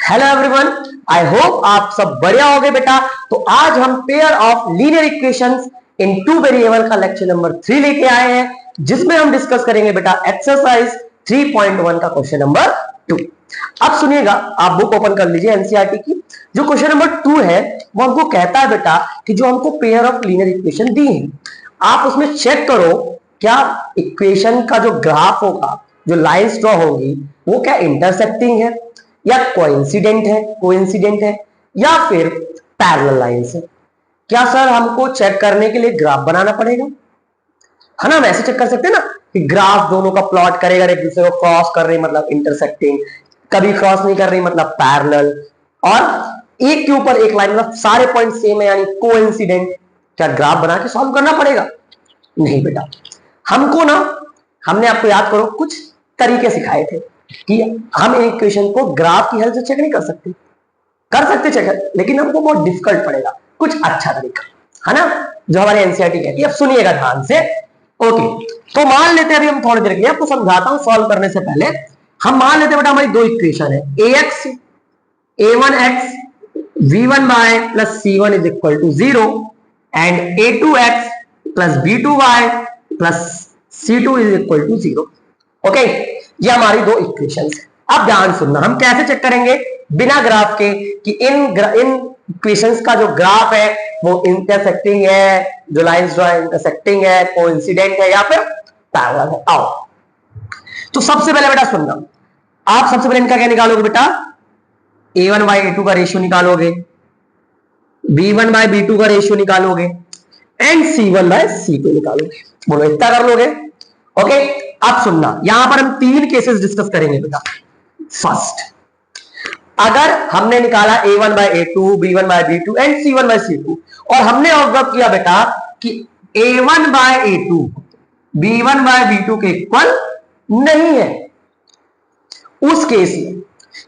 Hello everyone, I hope आप सब बढ़िया होगे बेटा। तो आज हम pair of linear equations in two variable का लेक्चर नंबर 3 लेके आए हैं, जिसमें हम डिस्कस करेंगे बेटा एक्सरसाइज 3.1 का क्वेश्चन नंबर 2। अब सुनिएगा, आप बुक ओपन कर लीजिए एनसीईआरटी की। जो क्वेश्चन नंबर 2 है वो हमको कहता है बेटा कि जो हमको पेयर ऑफ लीनियर इक्वेशन दी है, आप उसमें चेक करो क्या इक्वेशन का जो ग्राफ होगा, जो लाइंस ड्रॉ होंगी, वो क्या इंटरसेक्टिंग है या कोइंसिडेंट है या फिर पैरेलल लाइंस है। क्या सर हमको चेक करने के लिए ग्राफ बनाना पड़ेगा? है ना, हम ऐसे चेक कर सकते हैं ना कि ग्राफ दोनों का प्लॉट करेगा, एक दूसरे को क्रॉस कर रही मतलब इंटरसेक्टिंग, कभी क्रॉस नहीं कर रही मतलब पैरेलल, और एक के ऊपर एक लाइन मतलब सारे पॉइंट सेम है यानी कोइंसिडेंट। क्या ग्राफ बना के सॉल्व करना पड़ेगा? नहीं बेटा, हमको ना, हमने आपको याद करो कुछ तरीके सिखाए थे कि हम एक इक्वेशन को ग्राफ की हेल्प से चेक नहीं कर सकते चेक, लेकिन हमको बहुत डिफिकल्ट पड़ेगा कुछ अच्छा तरीका, है ना, जो हमारे एनसीईआरटी कहती है। अब सुनिएगा ध्यान से। ओके, तो मान लेते हैं, अभी हम थोड़ी देर के लिए आपको समझाता हूं सॉल्व करने से पहले। हम मान लेते हैं बेटा हमारी दो इक्वेशन है, ax a1x v1y plus c1 is equal to 0 and a2x plus b2y plus c2 is equal to 0। Okay, ये हमारी दो इक्वेशंस है। अब ध्यान सुनना, हम कैसे चेक करेंगे बिना ग्राफ के कि इन इक्वेशंस का जो ग्राफ है वो इंटरसेक्टिंग है, जो लाइंस जो है इंटरसेक्टिंग है, कोइंसिडेंट है या फिर पैरेलल है। आओ, तो सबसे पहले बेटा सुनना, आप सबसे पहले इनका क्या निकालोगे बेटा, a1 बाई a2 का रेशियो निकालोगे, b1 बाई b2 का रेशियो निकालोगे एंड c1 बाई c2 निकालोगे। बोलो इतना कर लोगे? ओके, अब सुनना, यहां पर हम तीन केसेस डिस्कस करेंगे बेटा। फर्स्ट, अगर हमने निकाला a1 by a2, b1 by b2 and c1 by c2 और हमने ऑब्जर्व किया बेटा कि a1 by a2 b1 by b2 के इक्वल नहीं है, उस केस में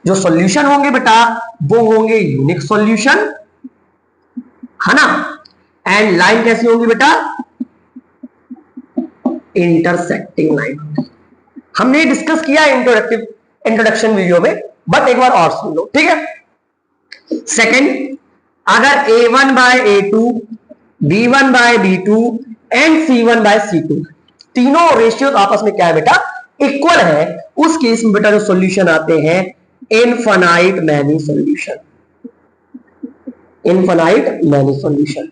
जो सॉल्यूशन होंगे बेटा वो होंगे यूनिक सॉल्यूशन, है ना। एंड लाइन कैसी होंगी बेटा, इंटरसेक्टिंग लाइन। हमने डिस्कस किया इंट्रोडक्शन वीडियो में, बट एक बार और सुन लो, ठीक है। सेकंड, अगर a1 by a2, b1 by b2 and c1 by c2 तीनों रेशियो आपस में क्या है बेटा, इक्वल है, उस केस में बेटा जो सॉल्यूशन आते हैं infinite many solution, infinite many solution.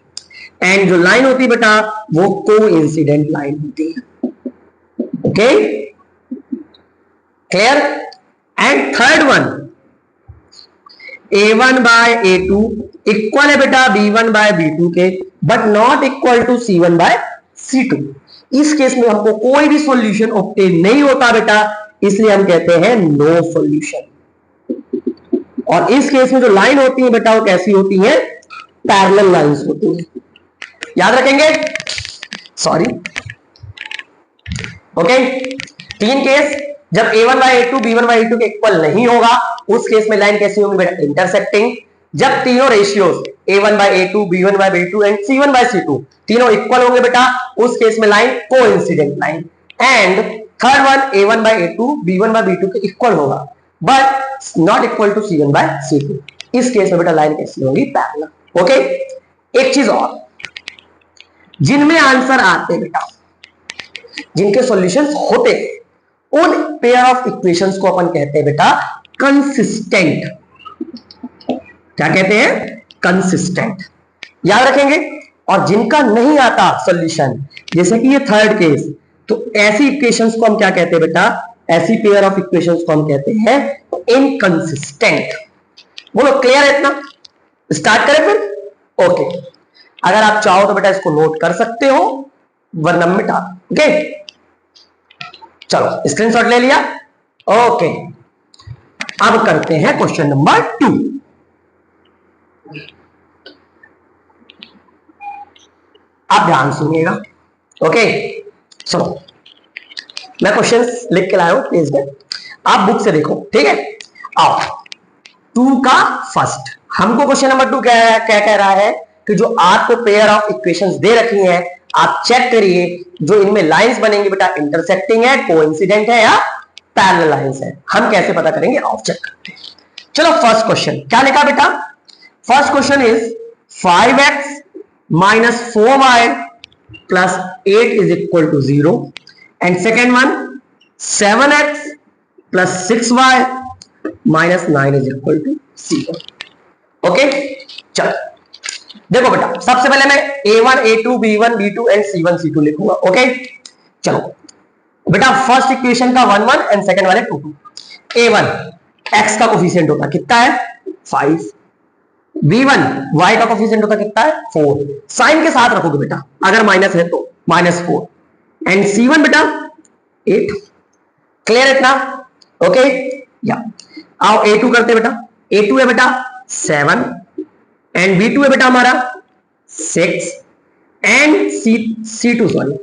And जो लाइन होती है बेटा वो कोइंसिडेंट लाइन होती है। Okay, clear? And third one, a1 by a2 equal है बेटा b1 बाय b2 के, but not equal to c1 by c2। इस केस में हमको कोई भी सॉल्यूशन ऑब्टेन नहीं होता बेटा, इसलिए हम कहते हैं नो सॉल्यूशन। और इस केस में जो लाइन होती है बेटा वो कैसी होती है, पैरेलल लाइंस होती है, याद रखेंगे, सॉरी। ओके, तीन केस, जब a1 by a2 b1 bye a2 के इक्वल नहीं होगा, उस केस में लाइन कैसी होगी बेटा, इंटरसेक्टिंग। जब तीनों ratios a1 by a2, b1 by b2 and c1 by c2 तीनों इक्वल होंगे बेटा, उस केस में line coincident line. And third one, a1 by a2 b1 by b2 के इक्वल होगा but not equal to c1 by c2, इस case में बेटा लाइन कैसी होगी, पैरेलल। ओके, एक चीज और, जिनमें आंसर आते बेटा, जिनके सॉल्यूशंस होते, उन पेयर ऑफ इक्वेशंस को अपन कहते हैं बेटा कंसिस्टेंट। क्या कहते हैं, कंसिस्टेंट, याद रखेंगे। और जिनका नहीं आता सॉल्यूशन, जैसे कि ये थर्ड केस, तो ऐसी इक्वेशंस को हम क्या कहते हैं बेटा, ऐसी पेयर ऑफ इक्वेशंस को हम कहते हैं इनकंसिस्टेंट। बोलो क्लियर है इतना? स्टार्ट करें फिर। ओके, अगर आप चाहो तो बेटा इसको नोट कर सकते हो, वरना मिटा। ओके, चलो स्क्रीनशॉट ले लिया। ओके, अब करते हैं क्वेश्चन नंबर 2। आप ध्यान सुनिएगा। ओके, चलो मैं क्वेश्चंस लिख के लाया हूं, प्लीज आप बुक से देखो, ठीक है। आओ, 2 का फर्स्ट, हमको क्वेश्चन नंबर 2 क्या कह रहा है कि जो आपको पेयर ऑफ इक्वेशंस दे रखी हैं, आप चेक करिए जो इनमें लाइंस बनेंगी बेटा इंटरसेक्टिंग है, कोइंसिडेंट है या पैरेलल लाइंस है। हम कैसे पता करेंगे, आप चेक करते हैं। चलो फर्स्ट क्वेश्चन क्या लिखा बेटा, first question is 5x minus 4y plus 8 is equal to 0 and second one 7x plus 6y minus 9 is equal to 0. Okay चलो देखो बेटा, सबसे पहले मैं a1 a2 b1 b2 and c1 c2 लिखूंगा. ओके चलो बेटा, फर्स्ट इक्वेशन का 1 1 एंड सेकंड वाले 2 2. a1 x का कोफिशिएंट होता कितना है 5, b1 y का कोफिशिएंट होता कितना है 4. साइन के साथ रखोगे बेटा, अगर माइनस है तो -4 एंड c1 बेटा 8. क्लियर इतना? ओके या आओ a2 करते बेटा. a2 है बेटा 7 एंड b2 है बेटा हमारा 6 एंड c2 सॉरी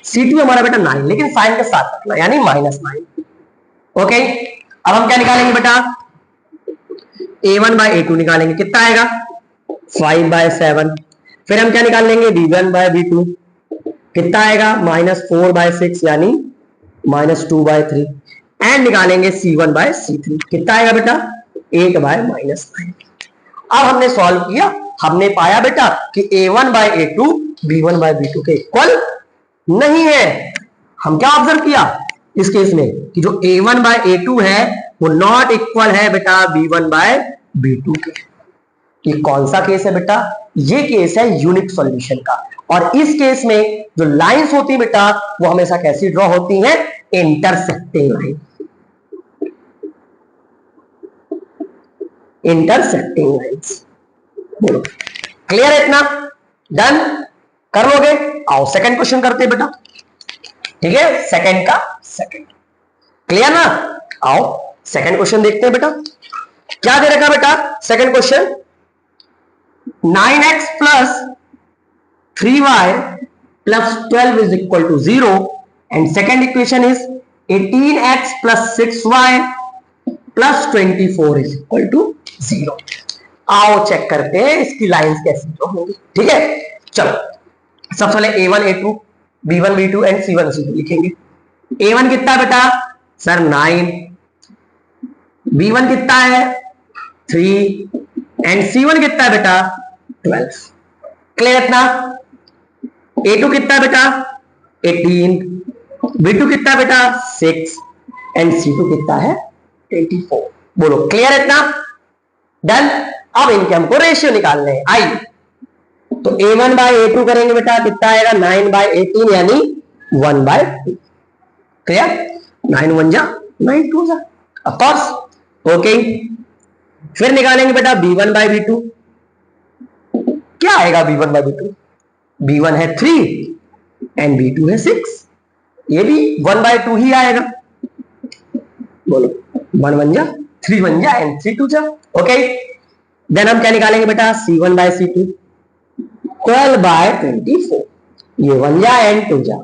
c2 हमारा बेटा 9, लेकिन साइन के साथ रखना यानी -9. ओके अब हम क्या निकालेंगे बेटा, a1 बाय a2 निकालेंगे, कितना आएगा 5/7. फिर हम क्या निकाल लेंगे b1 बाय b2, कितना आएगा -4/6 यानी -2/3 एंड निकालेंगे c1 बाय c3, कितना आएगा बेटा 8/-9. अब हमने सॉल्व किया, हमने पाया बेटा कि a1 by a2 b1 by b2 के इक्वल नहीं है. हम क्या ऑब्जर्व किया इस केस में कि जो a1 बाय a2 है वो नॉट इक्वल है बेटा b1 बाय b2 के. ये कौन सा केस है बेटा, ये केस है यूनिक सॉल्यूशन का. और इस केस में जो लाइंस होती है बेटा वो हमेशा कैसी ड्रॉ होती हैं, इंटरसेक्टिंग लाइन. Intersecting lines. बोलो क्लियर है इतना? डन कर लोगे? आओ सेकंड क्वेश्चन करते हैं बेटा. ठीक है, सेकंड का सेकंड. क्लियर ना? आओ सेकंड क्वेश्चन देखते हैं बेटा. क्या दे रखा बेटा second question, 9x plus 3y plus 12 is equal to 0 and second equation is 18x plus 6y plus 24 is equal to 0. आओ चेक करते हैं इसकी लाइंस कैसी होंगी. ठीक है चलो, सबसे पहले a1 a2 b1 b2 and c1 c2 लिखेंगे. a1 कितना बेटा सर 9, b1 कितना है 3 एंड c1 कितना है बेटा 12. क्लियर इतना? a2 कितना है बेटा 18, b2 कितना है बेटा 6 एंड c2 कितना है 24. बोलो क्लियर इतना? डन. अब इनके हमको रेशियो निकालने हैं. आई तो a1 बाय a2 करेंगे बेटा, कितना आएगा 9/18 यानी 1/2. क्लियर? 9 1 जा 9 2 जा ऑफ कोर्स. ओके फिर निकालेंगे बेटा b1 बाय b2. क्या आएगा b1 बाय b2, b1 है 3 एंड b2 है 6, ये भी 1/2 ही आएगा. बोलो 1 1 जा 3 1 जा एंड 3 2 जा. ओके देन हम क्या निकालेंगे बेटा c1 बाय c2, 12/24. ये 1 जा एंड 2 जा,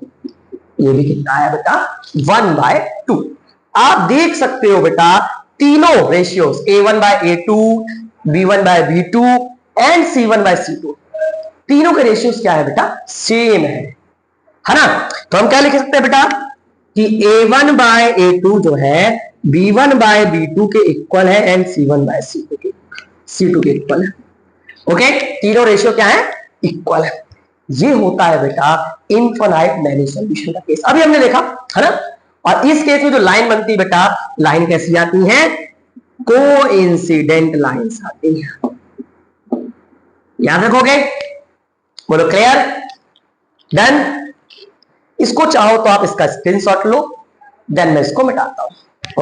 ये भी कितना आया बेटा 1/2. आप देख सकते हो बेटा तीनों ratios a1 by a2 b1 by b2 and c1 by c2, तीनों के रेशियोज क्या है बेटा सेम है ना. तो हम क्या लिख सकते हैं बेटा कि a1 बाय a2 जो है b1 बाय b2 के इक्वल है एंड c1 बाय c2 के इक्वल है. ओके तीनों रेशियो क्या है इक्वल है. ये होता है बेटा इनफाइनाइट मैनी सॉल्यूशन का केस. अभी हमने देखा है ना. और इस केस में जो लाइन बनती है बेटा, लाइन कैसी आती है, कोइंसिडेंट लाइंस आती है. याद रखोगे? बोलो क्लियर? डन. इसको चाहो तो आप इसका स्क्रीनशॉट लो, देन मैं इसको मिटाता हूं.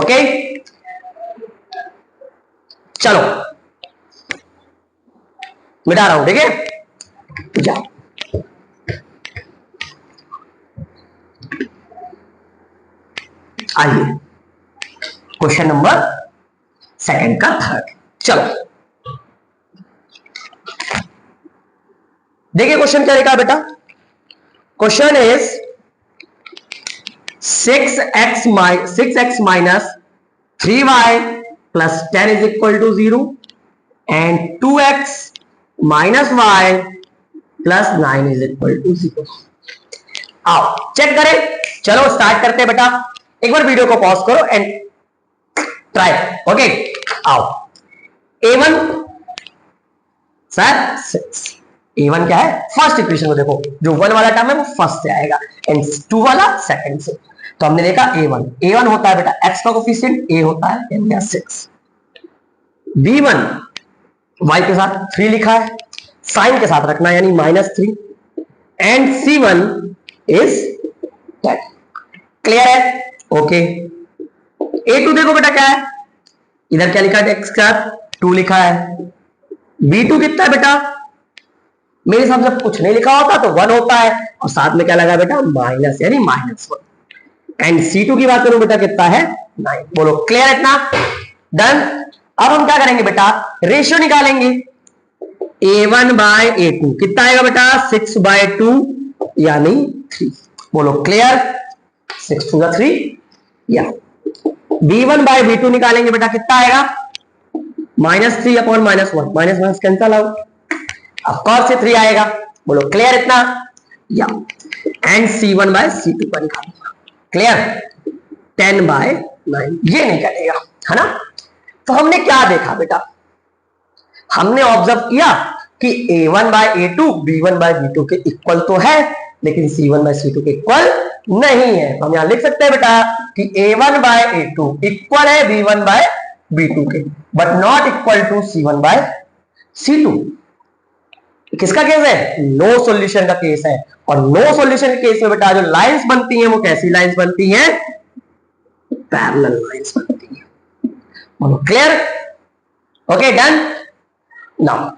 ओके चलो मिटा रहा हूं. ठीक है जाओ. आइए क्वेश्चन नंबर सेकंड का थर्ड. चलो देखिए क्वेश्चन क्या लिखा बेटा. Question is 6x minus 3y plus 10 is equal to 0 and 2x minus y plus 9 is equal to 0. आओ चेक करें. चलो स्टार्ट करते हैं बेटा. एक बार वीडियो को पॉज करो एंड ट्राई. ओके आओ A1 सर 6, A1 क्या है, फर्स्ट इक्वेशन को देखो, जो 1 वाला टर्म है वो फर्स्ट से आएगा एंड 2 वाला सेकंड से। तो हमने देखा A1 होता है बेटा x का कोफिशिएंट, A होता है यानी 6। B1 y के साथ 3 लिखा है, साइन के साथ रखना यानी -3 एंड C1 इज 10। क्लियर है? ओके। A2 देखो बेटा क्या है, इधर क्या लिखा है, x का 2 लिखा है। B2 कितना है बेटा, मेरे हिसाब से कुछ नहीं लिखा होता तो 1 होता है और साथ में क्या लगा बेटा, माइनस यानी -1। एंड C2 की बात करूं बेटा कितना है, 9। बोलो क्लियर है इतना? डन। अब हम क्या करेंगे बेटा, रेशियो निकालेंगे। A1 बाय A2 कितना आएगा बेटा, 6/2 यानी 3। बोलो क्लियर, 6 to 3 या। B1 बाय B2 निकालेंगे बेटा कितना आएगा, -3 upon -1, minus cancel out, of course से 3 आएगा। बोलो क्लियर इतना या। एंड C1 बाय C2 का निकालेंगे, क्लियर, 10/9, ये नहीं कटेगा, है ना। तो हमने क्या देखा बेटा, हमने ऑब्जर्व किया कि A1 by A2 B1 by B2 के इक्वल तो है, लेकिन C1 बाय C2 के इक्वल नहीं है। तो हम यहां लिख सकते हैं बेटा कि A1 बाय A2 इक्वल है B1 बाय B2 के, but not equal to C1 by C2। किसका केस है, नो सॉल्यूशन का केस है। और नो सॉल्यूशन के केस में बेटा जो लाइंस बनती हैं वो कैसी लाइंस बनती हैं, पैरेलल लाइंस बनती हैं। बोलो क्लियर? Okay done. नाउ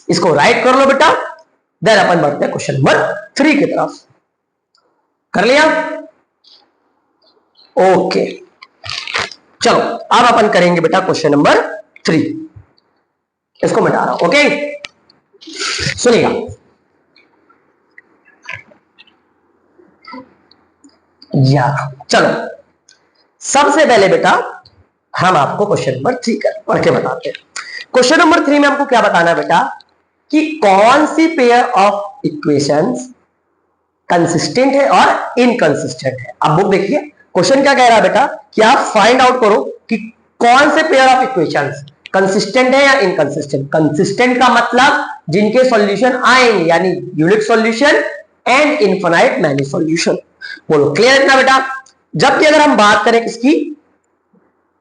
इसको राइट कर लो बेटा, देन अपन बढ़ते हैं क्वेश्चन नंबर 3 की तरफ। कर लिया? ओके चलो अब अपन करेंगे बेटा क्वेश्चन नंबर 3। इसको मिटा रहा हूं, ओके सुनिएगा। या चलो सबसे पहले बेटा हम आपको क्वेश्चन नंबर 3 पढ़ के बताते हैं। क्वेश्चन नंबर 3 में हमको क्या बताना है बेटा, कि कौन सी पेयर ऑफ इक्वेशंस कंसिस्टेंट है और इनकंसिस्टेंट है। अब बुक देखिए, क्वेश्चन क्या कह रहा है बेटा, कि आप फाइंड आउट करो कि कौन से पेयर ऑफ इक्वेशंस कंसिस्टेंट है या इनकंसिस्टेंट। कंसिस्टेंट का मतलब जिनके सॉल्यूशन आएंगे, यानी unit solution and infinite many solution. बोलो क्लियर इतना बेटा? जबकि अगर हम बात करें किसकी,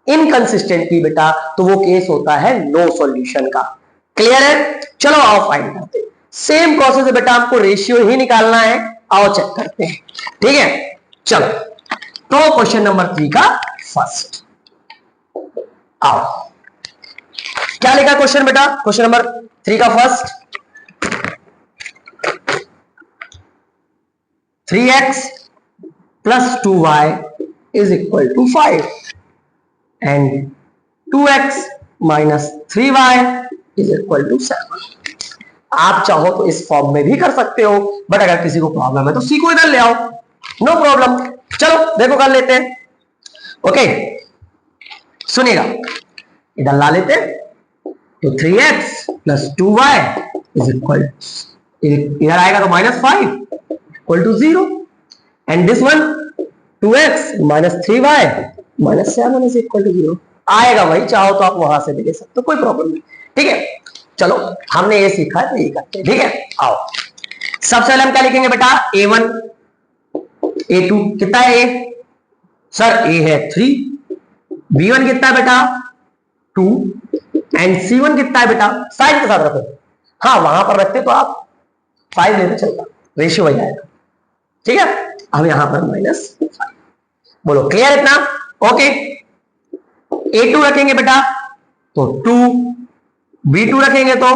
इनकंसिस्टेंट की बेटा, तो वो केस होता है नो सॉल्यूशन का। क्लियर है? चलो आओ फाइंड करते हैं। सेम प्रोसेस है बेटा, आपको रेशियो ही निकालना है। आओ चेक करते हैं, ठीक है। चलो तो क्वेश्चन नंबर 3 का फर्स्ट, आओ क्या लिखा क्वेश्चन बेटा, क्वेश्चन नंबर 3 का first, 3x plus 2y is equal to 5 and 2x minus 3y is equal to 7। आप चाहो तो इस फॉर्म में भी कर सकते हो, बट अगर किसी को प्रॉब्लम है तो सी को इधर ले आओ, नो प्रॉब्लम। चलो देखो कर लेते हैं, ओके सुनिएगा, इधर ला लेते हैं। तो 3x plus 2y is equal, इधर आएगा तो -5 equal to 0 and this one 2x minus 3y minus 7 is equal to 0 आएगा भाई, चाहो तो आप वहां से भी ले सकते हो, कोई प्रॉब्लम नहीं, ठीक है। चलो हमने ये सीखा है तो ये करते हैं, ठीक है। आओ सबसे पहले हम क्या लिखेंगे बेटा, A1 A2 कितना है A, सर A है 3, B1 कितना है बेटा 2 एंड C1 कितना है बेटा, साइन के साथ रखो, हाँ वहां पर रखते तो आप 5 लेते चलता, रेशियो वही आएगा, ठीक है। अब यहां पर -5। बोलो क्लियर इतना? ओके A2 रखेंगे बेटा तो 2, B2 रखेंगे तो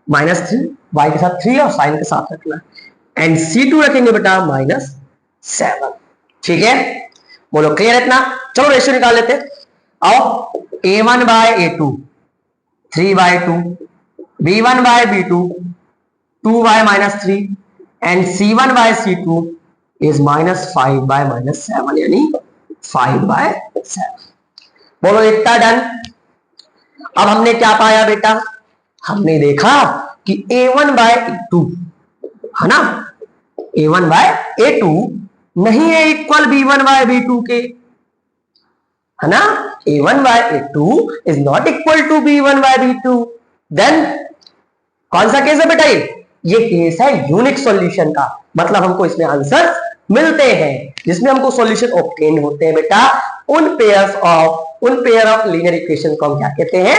-3, y के साथ 3 और साइन के साथ रखना, एंड C2 रखेंगे बेटा -7, ठीक है। बोलो क्लियर इतना? चलो रेशियो निकाल लेते हैं। आओ A1 by A2 3/2, B1 by B2 2y -3 and C1 by C2 is -5 - 7 यानी 5/7। बोलो इतना डन। अब हमने क्या पाया बेटा, हमने देखा कि A1 बाय A2 है ना, A1 बाय A2 नहीं है इक्वल B1 बाय B2 के, है ना, a1 by a2 is not equal to b1 by b2, then कौन सा केस है बेटा, ये केस है यूनिक सॉल्यूशन का, मतलब हमको इसमें आंसर मिलते हैं जिसमें हमको सॉल्यूशन ऑब्टेन होते हैं बेटा, उन पेयर ऑफ लीनियर इक्वेशन को हम क्या कहते हैं,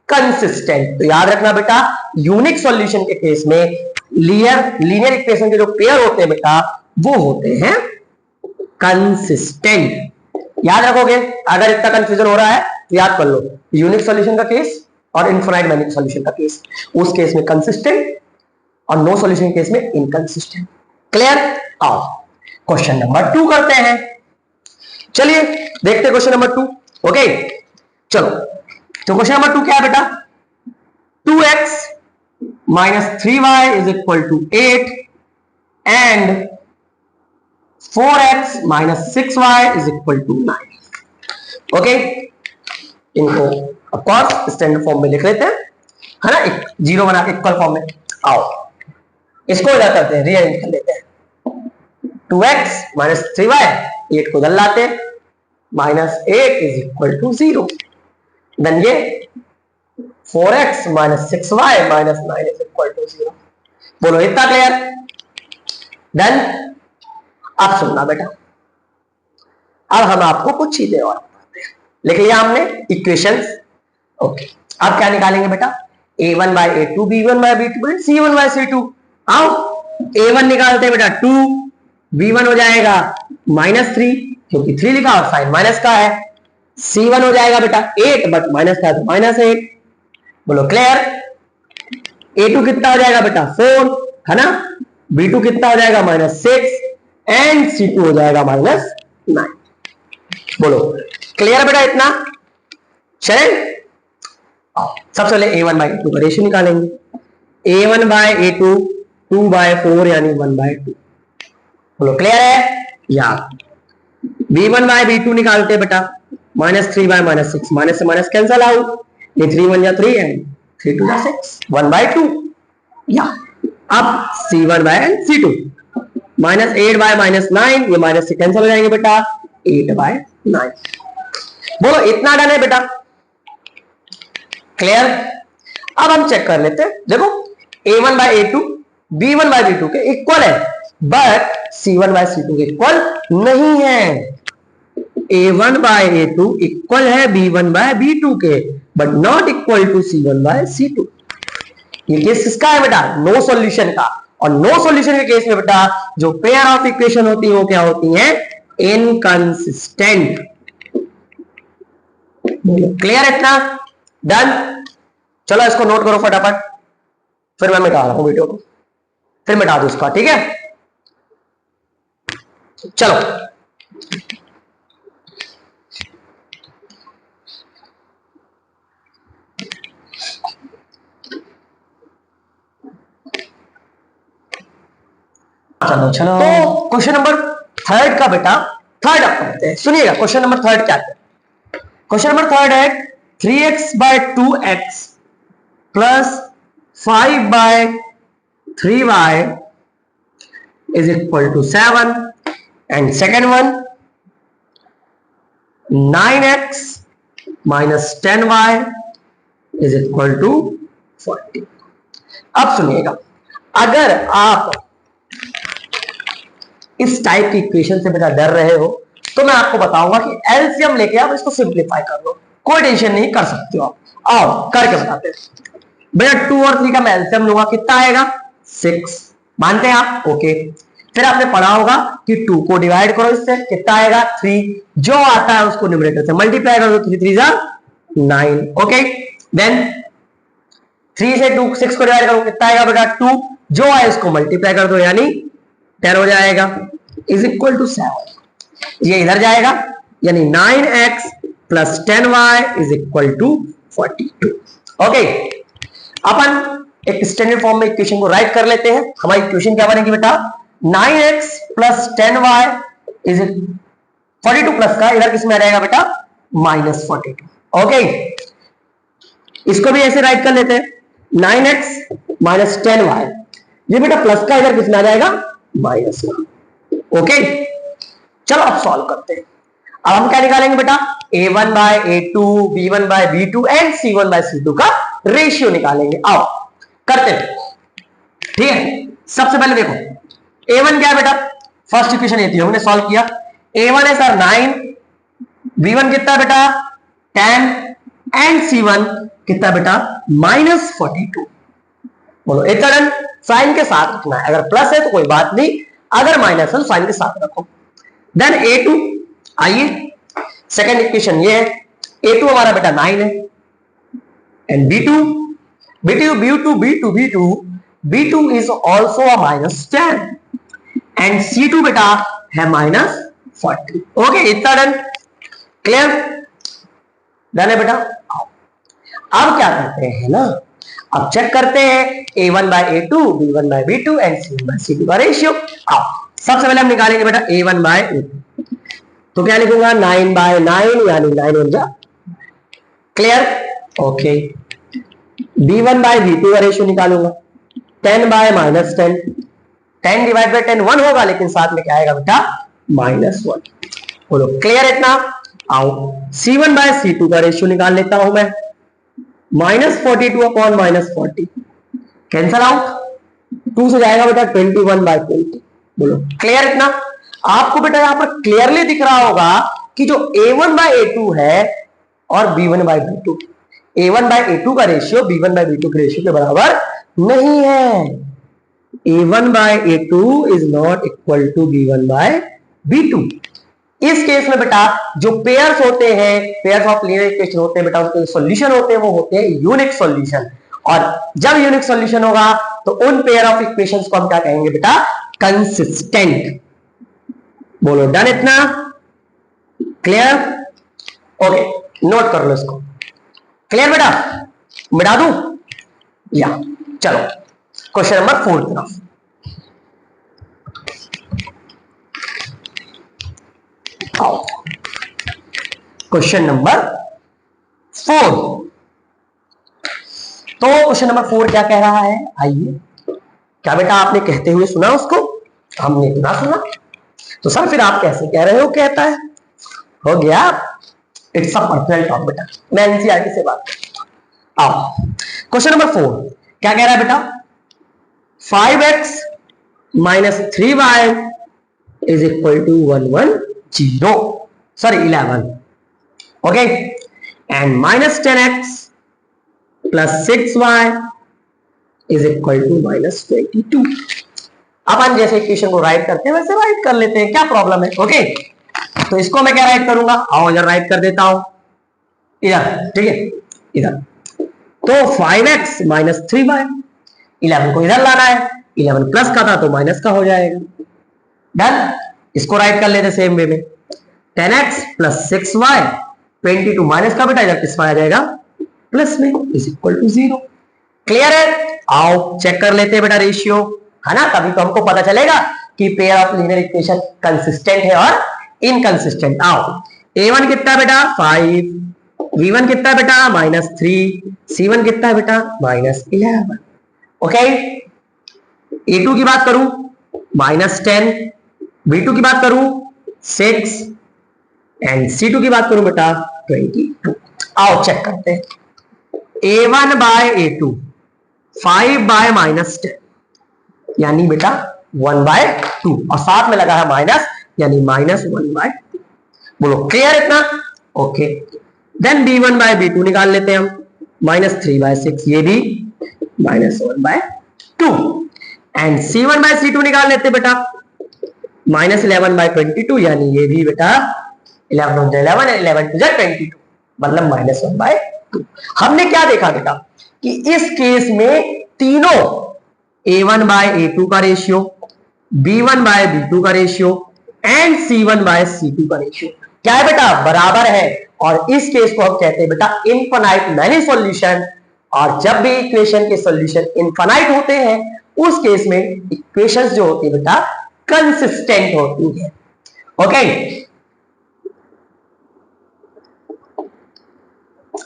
कंसिस्टेंट। तो याद रखना बेटा, यूनिक सॉल्यूशन के केस में लीनियर इक्वेशन के जो पेयर होते हैं बेटा वो होते हैं कंसिस्टेंट। याद रखोगे, अगर इतना कंफ्यूजन हो रहा है तो याद कर लो, यूनिक सॉल्यूशन का केस और इनफाइनाइट मैग्नेटिक सॉल्यूशन का केस, उस केस में कंसिस्टेंट और नो सॉल्यूशन केस में इनकंसिस्टेंट। क्लियर? आओ क्वेश्चन नंबर 2 करते हैं। चलिए देखते हैं क्वेश्चन नंबर 2। ओके चलो, तो क्वेश्चन नंबर 2 क्या है बेटा, 2x minus 3y is equal to 8 and 4x minus 6y is equal to 9। Okay, इनको ऑफ कोर्स स्टैंडर्ड फॉर्म में लिख लेते हैं, है ना, एक जीरो बना के इक्वल फॉर्म में। आओ इसको क्या करते हैं, रीअरेंज कर लेते हैं। 2x minus 3y, 8 को उधर लाते हैं, minus 8 is equal to 0, then ये 4x minus 6y minus 9 is equal to 0। बोलो इतना क्लियर? देन अब सुनना बेटा, अब हम आपको कुछ चीजें और लिख लिया हमने इक्वेशंस। ओके, अब क्या निकालेंगे बेटा, a1 by a2 b1 by b2 c1 by c2। आओ a1 निकालते हैं बेटा 2, b1 हो जाएगा -3 क्योंकि 3 लिखा और साइन माइनस का है, c1 हो जाएगा बेटा 8 बट माइनस का है तो -8। बोलो क्लियर? a2 कितना हो जाएगा बेटा 4, है ना, b2 कितना हो जाएगा -6 एंड c2 हो जाएगा -9। बोलो क्लियर बेटा इतना? चले सबसे पहले a1 by a2 का रेशियो निकालेंगे। a1 by a2 2 by 4 यानी 1 by 2। बोलो क्लियर है? या b1 by b2 निकालते बेटा, -3 by -6, माइनस से माइनस कैंसल आउट, ये 3 1 या 3 एंड 3 2 या 6, 1 by 2। या अब c1 by c2, -8 by -9, ये माइनस से कैंसिल हो जाएंगे बेटा, 8 by 9। बोलो इतना डन है बेटा? क्लियर? अब हम चेक कर लेते हैं, देखो a1 by a2 b1 by b2 के इक्वल है, बट c1 by c2 के इक्वल नहीं है। a1 by a2 इक्वल है b1 by b2 के, but not equal to c1 by c2। ये केस किसका है बेटा? नो सॉल्यूशन का। और नो सॉल्यूशन के केस में बेटा जो पेयर ऑफ इक्वेशन होती है वो क्या होती है? इनकंसिस्टेंट। क्लियर इतना? डन? चलो इसको नोट करो फटाफट, फिर मैं मिटा रहा हूं वीडियो को, फिर मिटा दो इसका, ठीक है? चलो चलो तो क्वेश्चन नंबर 3 का बेटा थर्ड आप पढ़ते हैं, सुनिएगा क्वेश्चन नंबर 3 क्या है। क्वेश्चन नंबर 3 है 3x by 2x plus 5 by 3y is equal to 7, and second one 9x minus 10y is equal to 40। अब सुनिएगा, अगर आप इस टाइप की इक्वेशन से बेटा डर रहे हो तो मैं आपको बताऊंगा कि एलसीएम लेके आप इसको सिंप्लीफाई कर लो, कोई टेंशन नहीं, कर सकते हो आप। आओ करके बताते हैं बेटा। 2 और 3 का मैं एलसीएम लूंगा, कितना आएगा? 6। मानते हैं आप? ओके। फिर आपने पढ़ा होगा कि 2 को डिवाइड करो इससे, कितना आएगा? 3। जो आता है उसको न्यूमरेटर से मल्टीप्लाई कर दो, 3 3 जा 9। ओके, देन 3 से 2 6 को डिवाइड करो, कितना आएगा बेटा? 2। जो आए उसको मल्टीप्लाई कर दो यानी 10 हो जाएगा, इज इक्वल टू 7। ये इधर जाएगा यानी 9x plus 10y is equal to 42। Okay, अपन एक स्टैंडर्ड फॉर्म में इक्वेशन को राइट कर लेते हैं। हमारी इक्वेशन क्या बनेगी बेटा? 9x plus 10y is 42 plus का इधर किस में आ जाएगा बेटा? -42। ओके, इसको भी ऐसे राइट कर लेते हैं, 9x माइनस 10y, ये बेटा प्लस का इधर किस में आ जाएगा? माइनस का। ओके, चलो अब सॉल्व करते हैं। अब हम क्या निकालेंगे बेटा, A1 by A2, B1 by B2 and C1 by C2 का रेशियो निकालेंगे। आओ करते हैं, ठीक है। सबसे पहले देखो A1 क्या है बेटा, फर्स्ट इक्वेशन ये थी, हमने सॉल्व किया। A1 है सर 9, B1 कितना बेटा 10 एंड C1 कितना बेटा -42। बोलो इतना डन, साइन के साथ रखना है, अगर प्लस है तो कोई बात नहीं, अगर माइनस है तो साइन के साथ रखो। देन A2, आइए सेकेंड इक्वेशन ये है, A2 हमारा बेटा 9 है and B2 is also a -10 and C2 बेटा है -40। ओके इतना डन, क्लियर, डन है बेटा। अब क्या करते हैं ना, अब चेक करते हैं A1 by A2, B1 by B2 and C1 by C2 का रेशियो। अब सबसे पहले हम निकालेंगे बेटा A1 बाय A2, तो क्या लिखूंगा 9 बाय 9 यानी 9 बन जा, clear, okay. B1 by B2 का रेशियो निकालूंगा 10 बाय -10, 10 डिवाइड बाय 10 1 होगा, लेकिन साथ में क्या आएगा बेटा -1। बोलो क्लियर इतना। आओ C1 बाय C2 का रेशियो निकाल लेता हूं मैं, -42 अपॉन -40 कैंसल आउट, 2 से जाएगा बेटा 21 बाय 20। बोलो क्लियर इतना। आपको बेटा यहां पर क्लियरली दिख रहा होगा कि जो A1 बाय A2 है और B1 by B2, A1 by A2 का रेशियो B1 बाय B2 के रेशियो के बराबर नहीं है। A1 by A2 is not equal to B1 by B2। इस केस में बेटा जो पेयर्स होते हैं, पेयर्स ऑफ लीनियर इक्वेशन होते हैं बेटा, उनके सॉल्यूशन होते हैं वो होते हैं यूनिक सॉल्यूशन, और जब यूनिक सॉल्यूशन होगा तो उन पेयर ऑफ इक्वेशंस को हम क्या कहेंगे बेटा, कंसिस्टेंट। बोलो डन इतना, क्लियर, ओके नोट कर लो इसको, क्लियर बेटा, मिटा दूं या चलो क्वेश्चन नंबर 4 की तरफ। क्वेश्चन नंबर 4, तो क्वेश्चन नंबर 4 क्या कह रहा है, आइए। क्या बेटा आपने कहते हुए सुना उसको, हमने ना सुना, तो सर फिर आप कैसे कह रहे हो, कहता है, हो गया, इट्स अ पर्सनल टॉक बेटा, मैं एनसीईआरटी से बात करता हूं। आओ क्वेश्चन नंबर 4 क्या कह रहा है बेटा, 5x minus 3y is equal to 110, sorry 11, okay, and minus 10x plus 6y is equal to minus 22। अपन जैसे इक्वेशन को राइट करते हैं वैसे राइट कर लेते हैं, क्या प्रॉब्लम है, ओके। तो इसको मैं क्या राइट करूंगा, आओ इधर राइट कर देता हूं, इधर, ठीक है, इधर। तो 5x minus 3y, 11 को इधर लाना है, 11 प्लस का था तो माइनस का हो जाएगा, डन। इसको राइट कर लेते सेम वे में, 10x प्लस 6y, 22 माइनस का बेटा इधर किस में आ जाएगा, प्लस में, इज इक्वल टू 0। क्लियर है। आओ चेक कर लेते हैं बेटा रेशियो, है ना, तभी तो हमको पता चलेगा कि pair of linear equation consistent है और इनकंसिस्टेंट। आओ A1 कितना बेटा 5, V1 कितना बेटा -3, C1 कितना बेटा -11, ओके। A2 की बात करूं -10, B2 की बात करूं 6 एंड C2 की बात करूं बेटा 22। आओ चेक करते हैं, A1 बाय A2 5 बाय -10 यानी बेटा 1/2, और साथ में लगा है माइनस यानी -1/2। बोलो क्लियर इतना, okay. Then B1 by B2 निकाल लेते हैं हम, -3/6 ये भी -1/2, एंड C1 बाय C2 निकाल लेते हैं बेटा, -11/22 यानी ये भी बेटा 11 11 11 22 मतलब -1/2। हमने क्या देखा बेटा कि इस केस में तीनों A1 बाय A2 का रेशियो, B1 बाय B2 का ratio and C1 by C2 का रेशियो क्या है बेटा, बराबर है। और इस केस को हम कहते हैं बेटा इनफाइनाइट मैनी सॉल्यूशन, और जब भी इक्वेशन के सॉल्यूशन इनफाइनाइट होते हैं उस केस में इक्वेशंस जो होती है बेटा कंसिस्टेंट होती है, ओके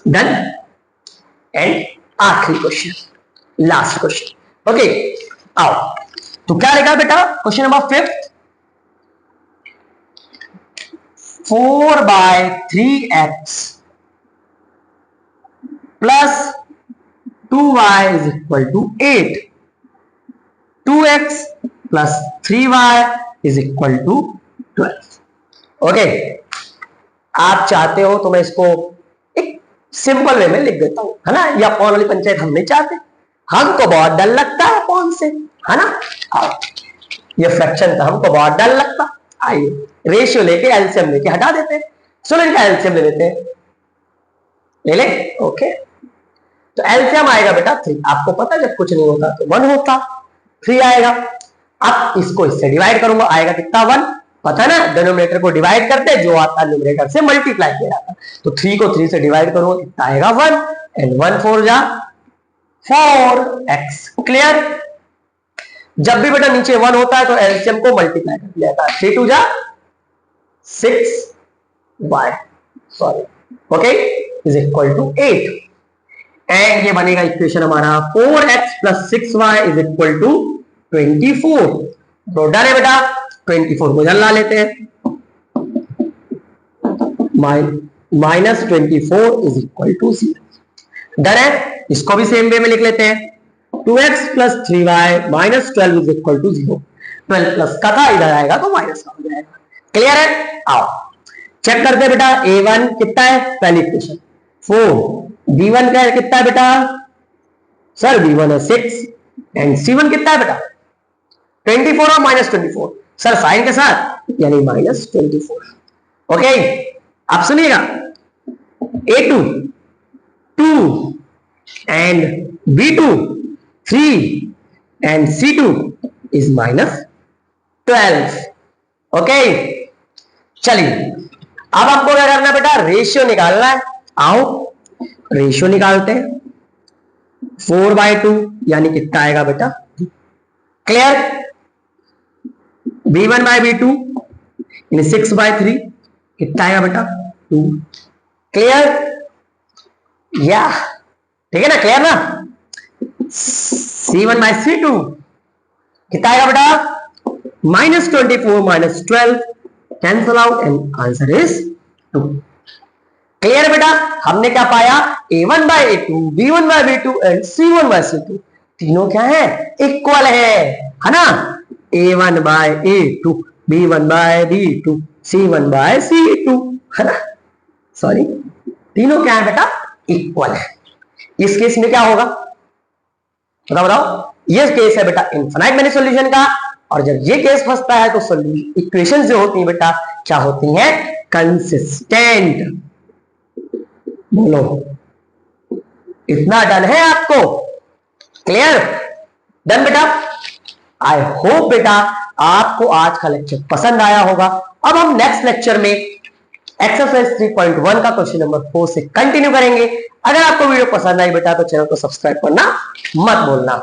डन। एंड आखिरी क्वेश्चन, लास्ट क्वेश्चन, ओके। आओ तो क्या लिखा बेटा question number 5, 4/3x plus 2y is equal to 8, 2x plus 3y is equal to 12। Okay, आप चाहते हो तो मैं इसको एक सिंपल वे में लिख देता हूं, है ना। ये अपॉन वाली पंचायत हम नहीं चाहते, हमको बहुत डर लगता है अपॉन से, है ना। आओ, ये फ्रैक्शन था, हमको बहुत डर लगता। आइए रेशियो लेके एलसीएम लेके हटा देते हैं। चलो इनका एलसीएम ले लेते हैं, ले ले। ओके, तो एलसीएम आएगा बेटा 3। आपको पता है जब कुछ नहीं होता तो 1 होता, 3 आएगा। अब इसको इससे डिवाइड करूंगा, आएगा कितना 1। पता है ना, डिनोमिनेटर को डिवाइड करते जो आता है न्यूमरेटर से मल्टीप्लाई किया जाता। तो 3 को 3 से डिवाइड करूंगा, कितना आएगा 1, एंड 1 4 जा 4x। क्लियर। जब भी बेटा नीचे 1 होता है तो एलसीएम को मल्टीप्लाई कर दिया जाता है। 3 2 जा 6y, sorry, okay, is equal to 8। And ये बनेगा इक्वेशन हमारा 4x plus 6y is equal to 24। तो डन है बेटा, 24 को इधर ला लेते हैं, -24 इज इक्वल टू 0। डन है। इसको भी सेम वे में लिख लेते हैं, 2x plus 3y minus 12 is equal to 0। 12 plus का था, इधर आएगा तो माइनस का हो जाएगा। क्लियर है। आओ चेक करते हैं बेटा, a1 कितना है, पहली इक्वेशन 4, b1 का कितना है बेटा, सर b1 है 6, एंड c1 कितना है बेटा 24 और -24, सर साइन के साथ, यानी -24। ओके, आप सुनिएगा, a2 2 and b2 3 and c2 is -12। Okay, चलिए अब आपको क्या करना है बेटा, रेशियो निकालना है। आओ रेशियो निकालते हैं। 4/2 यानी कितना आएगा बेटा, क्लियर। b1/b2 यानी 6/3 कितना आएगा बेटा 2। क्लियर, या ठीक है ना, क्लियर ना। c1/c2 कितना आएगा बेटा, -24 -12 cancel out and answer is 2। Clear बेटा। हमने क्या पाया, a1/a2 b1/b2 एंड c1/c2 तीनों क्या है, इक्वल है ना। a1/a2 b1/b2 c1/c2, है ना। सॉरी, तीनों क्या है बेटा, इक्वल है। इस केस में क्या होगा, बताओ बताओ। ये केस है बेटा इनफाइनाइट मैनी सॉल्यूशन का, और जब ये केस फंसता है तो इक्वेशंस जो होती हैं बेटा क्या होती हैं, कंसिस्टेंट। बोलो, इतना डन है आपको, क्लियर, डन बेटा। आई होप बेटा आपको आज का लेक्चर पसंद आया होगा। अब हम नेक्स्ट लेक्चर में एक्सरसाइज 3.1 का क्वेश्चन नंबर 4 से कंटिन्यू करेंगे। अगर आपको वीडियो पसंद आई बेटा तो चैनल को सब्सक्राइब करना मत भूलना।